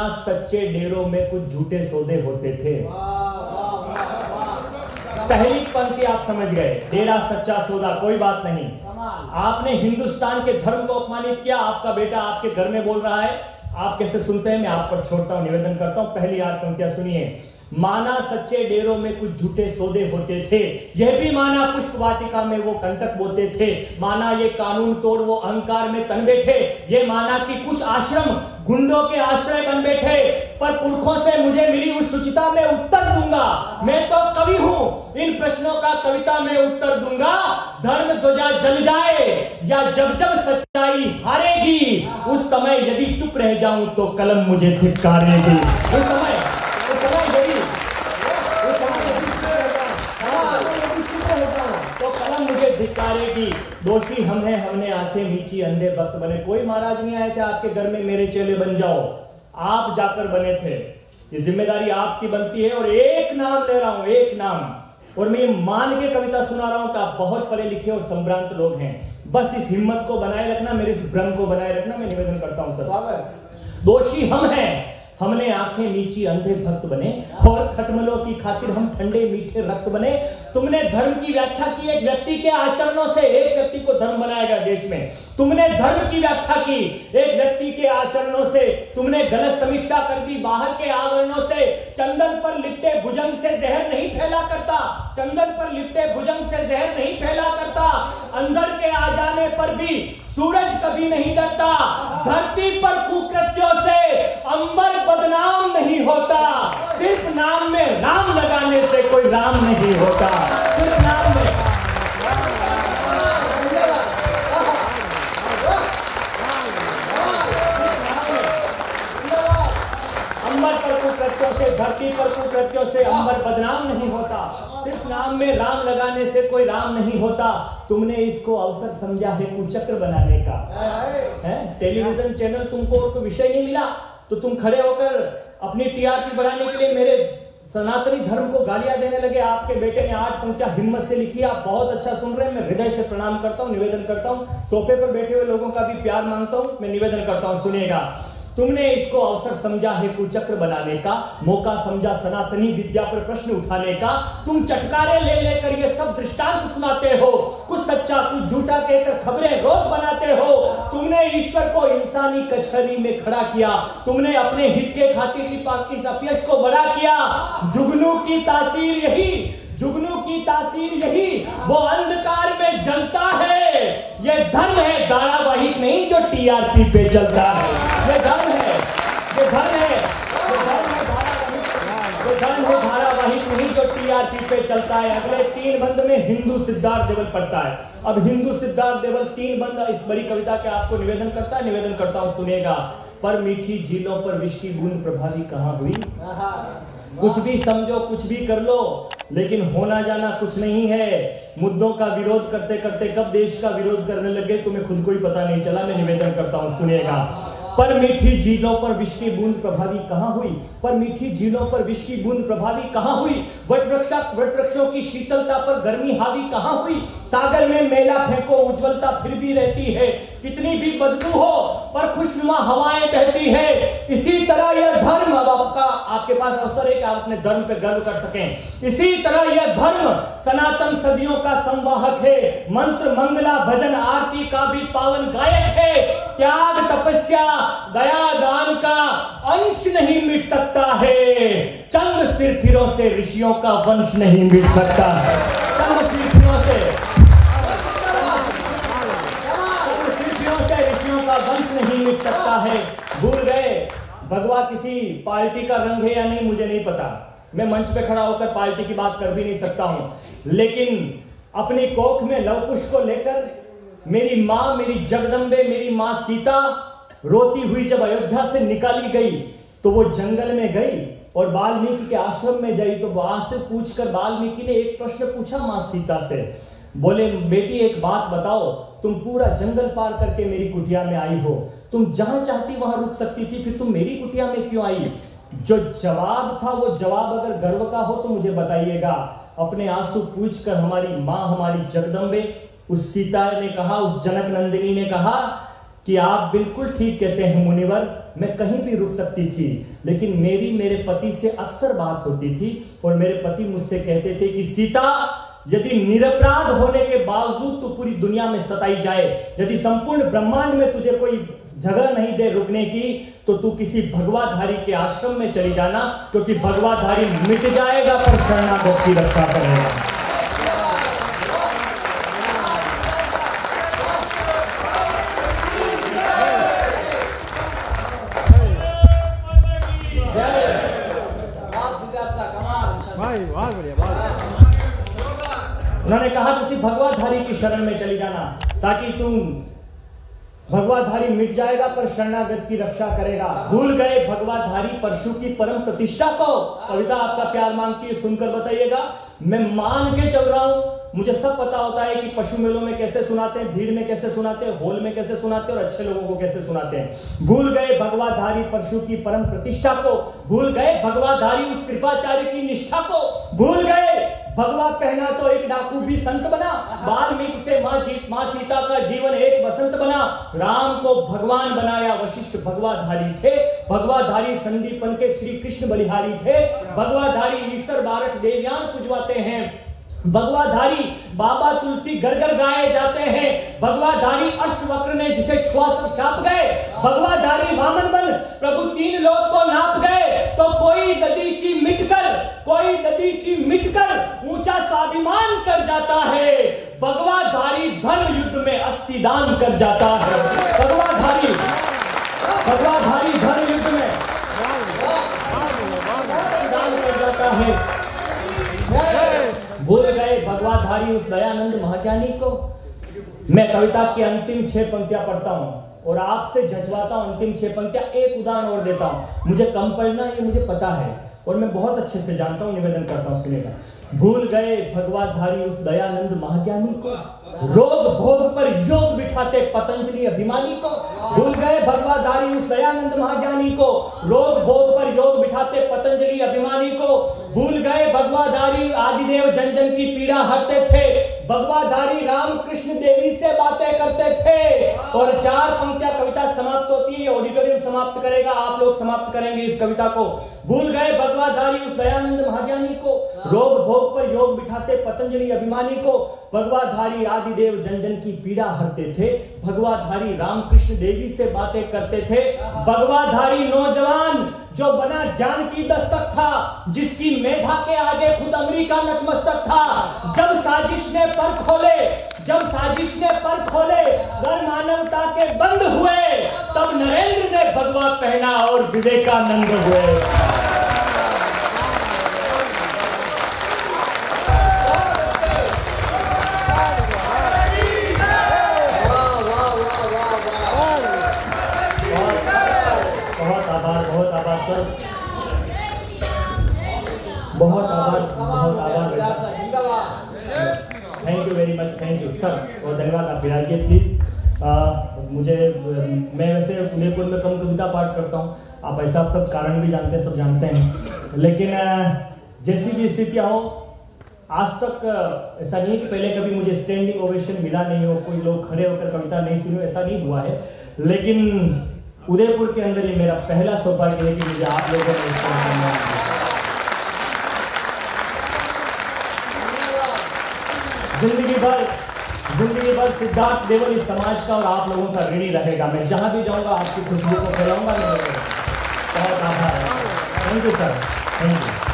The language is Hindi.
माना सच्चे डेरों में कुछ झूठे सौदे होते थे। पहली पंक्ति आप समझ गए, डेरा सच्चा सौदा, कोई बात नहीं। आपने हिंदुस्तान के धर्म को अपमानित किया, आपका बेटा आपके घर में बोल रहा है, आप कैसे सुनते हैं मैं आप पर छोड़ता हूं, निवेदन करता हूं। पहली 8 पंक्तियां सुनिए। माना सच्चे डेरों में कुछ झूठे सौदे होते थे, यह भी माना पुष्प वाटिका में वो कंटक बोते थे, माना ये कानून तोड़ वो अहंकार में तन बैठे, ये माना कि कुछ आश्रम गुंडों के आश्रय बन बैठे, पर पुरखों से मुझे मिली उस शुचिता में उत्तर दूंगा। मैं तो कवि हूं, इन प्रश्नों का कविता में उत्तर दूंगा। धर्म ध्वजा जल जाए या जब जब सच्चाई हारेगी, उस समय यदि चुप रह जाऊं तो कलम मुझे धिक्कारेगी। उस समय धिक्कारेगी। दोषी हम हैं, हमने आंखें मीची, अंधे भक्त बने। कोई महाराज नहीं आए थे आपके घर में मेरे चेले बन जाओ, आप जाकर बने थे। ये जिम्मेदारी आपकी बनती है। और एक नाम ले रहा हूं, एक नाम, और मैं ये मान के कविता सुना रहा हूं कि आप बहुत पढ़े लिखे और संभ्रांत लोग हैं। बस इस हिम्मत को बनाए रखना, मेरे इस भ्रम को बनाए रखना, मैं निवेदन करता हूं सर। दोषी हम हैं, हमने आंखें नीची, अंधे भक्त बने, और खटमलों की खातिर हम ठंडे मीठे रक्त बने। तुमने धर्म की व्याख्या की एक व्यक्ति के आचरणों से, एक व्यक्ति को धर्म बनाया गया देश में। तुमने धर्म की व्याख्या की एक व्यक्ति के आचरणों से, तुमने गलत समीक्षा कर दी बाहर के आवरणों से। चंदन पर लिपटे भुजंग से जहर नहीं फैला करता, चंदन पर लिपटे भुजंग से जहर नहीं फैला करता। अंदर के आ जाने पर भी सूरज कभी नहीं डरता। धरती पर कुकृत्यों से अंबर बदनाम नहीं होता। सिर्फ नाम में राम लगाने से कोई राम नहीं होता। सिर्फ नाम में अंबर पर कुकृत्यों से, धरती पर कुकृत्यों से अंबर बदनाम नहीं होता। सिर्फ नाम में राम लगाने से कोई राम नहीं होता। तुमने इसको अवसर समझा है कुचक्र बनाने का, है? टेलीविजन चैनल तुमको कोई विषय नहीं मिला तो तुम खड़े होकर अपनी टीआरपी बढ़ाने के लिए मेरे सनातनी धर्म को गालियां देने लगे। आपके बेटे ने 8 पंक्तियां हिम्मत से लिखी, आप बहुत अच्छा सुन रहे हैं। मैं हृदय से प्रणाम करता हूं, निवेदन करता हूं, सोफे पर बैठे हुए लोगों का भी प्यार मांगता हूं, मैं निवेदन करता हूं, सुनिएगा। तुमने इसको अवसर समझा है कुचक्र बनाने का, मौका समझा सनातनी विद्या पर प्रश्न उठाने का। तुम चटकारे ले लेकर ये सब दृष्टांत सुनाते हो, कुछ सच्चा कुछ झूठा कहकर खबरें रोज बनाते हो। तुमने ईश्वर को इंसानी कचहरी में खड़ा किया, तुमने अपने हित के खातिर इस अपयश को बड़ा किया। जुगनू की तासीर यही, जुगनू की तासीर यही, वो अंधकार में जलता है। ये धर्म है धारावाहिक नहीं जो टीआरपी पे चलता है। ये धर्म है, ये धर्म है, ये धर्म है धारावाहिक, ये धर्म है धारावाहिक नहीं जो टीआरपी पे चलता है। अगले 3 बंद में हिंदू सिद्धार्थ देवल पढ़ता है। अब हिंदू सिद्धार्थ देवल 3 बंद इस बड़ी कविता के आपको निवेदन करता है, निवेदन करता हूं, सुनिएगा। पर मीठी झीलों पर विष की बूंद प्रभावी कहां हुई। कुछ भी समझो, कुछ भी कर लो, लेकिन होना जाना कुछ नहीं है। मुद्दों का विरोध करते करते कब देश का विरोध करने लगे तुम्हें खुद को ही पता नहीं चला। मैं निवेदन करता हूं, सुनिएगा। पर मीठी झीलों पर विष की बूंद प्रभावी कहां हुई, पर मीठी झीलों पर विष की बूंद प्रभावी कहां हुई। वटवृक्षों की शीतलता पर गर्मी हावी कहां हुई। सागर में मेला फेंको उज्जवलता फिर भी रहती है, कितनी भी बदबू हो पर खुशनुमा हवाएं बहती है। इसी तरह यह धर्म, अब आपके पास अवसर है कि आप अपने धर्म पे गर्व कर सकें। इसी तरह यह धर्म सनातन सदियों का संवाहक है, मंत्र मंगला भजन आरती का भी पावन गायक है। त्याग तपस्या दया दान का अंश नहीं मिट सकता है, चंद सिरफिरों से ऋषियों का वंश नहीं मिट सकता। चंद सिरफिरों से ऋषियों का वंश नहीं मिट सकता है। भूल गए भगवा किसी पार्टी का रंग है या नहीं मुझे नहीं पता, मैं मंच पे खड़ा होकर पार्टी की बात कर भी नहीं सकता हूं, लेकिन अपनी कोख में लवकुश को लेकर मेरी मां, मेरी जगदम्बे, मेरी मां सीता रोती हुई जब अयोध्या से निकाली गई तो वो जंगल में गई और वाल्मीकि के आश्रम में गई। तो वहां से पूछकर वाल्मीकि ने एक प्रश्न पूछा मां सीता से, बोले बेटी एक बात बताओ, तुम पूरा जंगल पार करके मेरी कुटिया में आई हो, तुम जहां चाहती वहां रुक सकती थी, फिर तुम मेरी कुटिया में क्यों आई। जो जवाब था वो जवाब अगर गर्व का हो तो मुझे बताइएगा। अपने आंसू पूछकर हमारी मां, हमारी जगदम्बे, उस सीता ने कहा, उस जनक नंदिनी ने कहा कि आप बिल्कुल ठीक कहते हैं मुनिवर, मैं कहीं भी रुक सकती थी, लेकिन मेरे पति से अक्सर बात होती थी और मेरे पति मुझसे कहते थे कि सीता, यदि निरपराध होने के बावजूद तू पूरी दुनिया में सताई जाए, यदि संपूर्ण ब्रह्मांड में तुझे कोई जगह नहीं दे रुकने की, तो तू किसी भगवाधारी के आश्रम में चली जाना, क्योंकि भगवाधारी मिट जाएगा पर शरणागत की रक्षा करेगा। उन्होंने कहा किसी भगवाधारी की शरण में चली जाना, ताकि तुम भगवाधारी मिट जाएगा पर शरणागत की रक्षा करेगा। भूल गए भगवाधारी परशु की परम प्रतिष्ठा को। कविता आपका प्यार मांगती है, सुनकर बताइएगा। मैं मान के चल रहा हूं, मुझे सब पता होता है कि पशु मेलों में कैसे सुनाते हैं, भीड़ में कैसे सुनाते हैं, हॉल में कैसे सुनाते हैं और अच्छे लोगों को कैसे सुनाते हैं। भूल गए भगवाधारी परशु की परम प्रतिष्ठा को, भूल गए भगवाधारी उस कृपाचार्य की निष्ठा को, भूल गए भगवा पहना तो एक डाकू भी संत बना, वाल्मीकि से मां सीता का जीवन एक बसंत बना, राम को भगवान बनाया वशिष्ठ भगवाधारी थे, भगवाधारी संदीपन के श्री कृष्ण बलिहारी थे, भगवाधारी ईश्वर बारठ देवयान पुजवाते हैं, भगवाधारी बाबा तुलसी घर घर गाए जाते हैं, भगवाधारी अष्टवक्र ने जिसे छुआ सब शाप गए, भगवाधारी वामन बन प्रभु तीन लोक को नाप गए, तो कोई ददीची मिटकर ऊंचा स्वाभिमान कर जाता है, भगवाधारी धर्म युद्ध में अस्थिदान कर जाता है। भगवाधारी धर्म युद्ध में अस्थिदान कर जाता है। भूल गए भगवाधारी उस दयानंद महाज्ञानी को। मैं कविता की अंतिम 6 पंक्तियां पढ़ता हूं और आपसे झंझवाता हूं। अंतिम 6 पंक्तियां, एक उदाहरण और देता हूं। मुझे कम पढ़ना ये मुझे पता है और मैं बहुत अच्छे से जानता हूं, निवेदन करता हूं, सुनिएगा। भूल गए भगवाधारी उस दयानंद महाज्ञानी को, रोग भोग पर योग बिठाते पतंजलि अभिमानी को। भूल गए भगवाधारी उस दयानंद महाज्ञानी को, रोग भोग पर योग बिठाते पतंजलि अभिमानी को। भूल गए भगवाधारी आदिदेव जन जन की पीड़ा हरते थे, भगवाधारी राम कृष्ण देवी से बातें करते थे। और 4 पंक्तियां कविता समाप्त होती है, ऑडिटोरियम समाप्त करेगा, आप लोग समाप्त करेंगे इस कविता को। भूल गए भगवाधारी उस दयानंद महाज्ञानी को, रोग भोग पर योग बिठाते पतंजलि अभिमानी को। भगवाधारी आदिदेव जन जन की पीड़ा हरते थे, भगवाधारी रामकृष्ण देवी से बातें करते थे। भगवाधारी नौजवान जो बना ज्ञान की दस्तक था, जिसकी मेधा के आगे खुद अमेरिका नतमस्तक था। जब साजिश ने पर खोले घर मानवता के बंद हुए, तब नरेंद्र ने भगवा पहना और विवेकानंद हुए। बहुत आभार thank you very much, thank you sir, बहुत धन्यवाद। आप विराजिए प्लीज। मैं वैसे उदयपुर में कम कविता पाठ करता हूँ, आप ऐसा सब कारण भी जानते हैं, सब जानते हैं, लेकिन जैसी भी स्थितियाँ हो, आज तक ऐसा नहीं कि पहले कभी मुझे स्टैंडिंग ओवेशन मिला नहीं हो, कोई लोग खड़े होकर कविता नहीं सुनी हो, ऐसा नहीं हुआ है। लेकिन उदयपुर के अंदर ये मेरा पहला सौभाग्य है कि मुझे आप लोगों ने इस तरह सम्मान। जिंदगी भर सिद्धार्थ देवल इस समाज का और आप लोगों का ऋणी रहेगा। मैं जहां भी जाऊंगा आपकी खुशबू को फैलाऊंगा। बहुत आभार है। Thank you sir, thank you.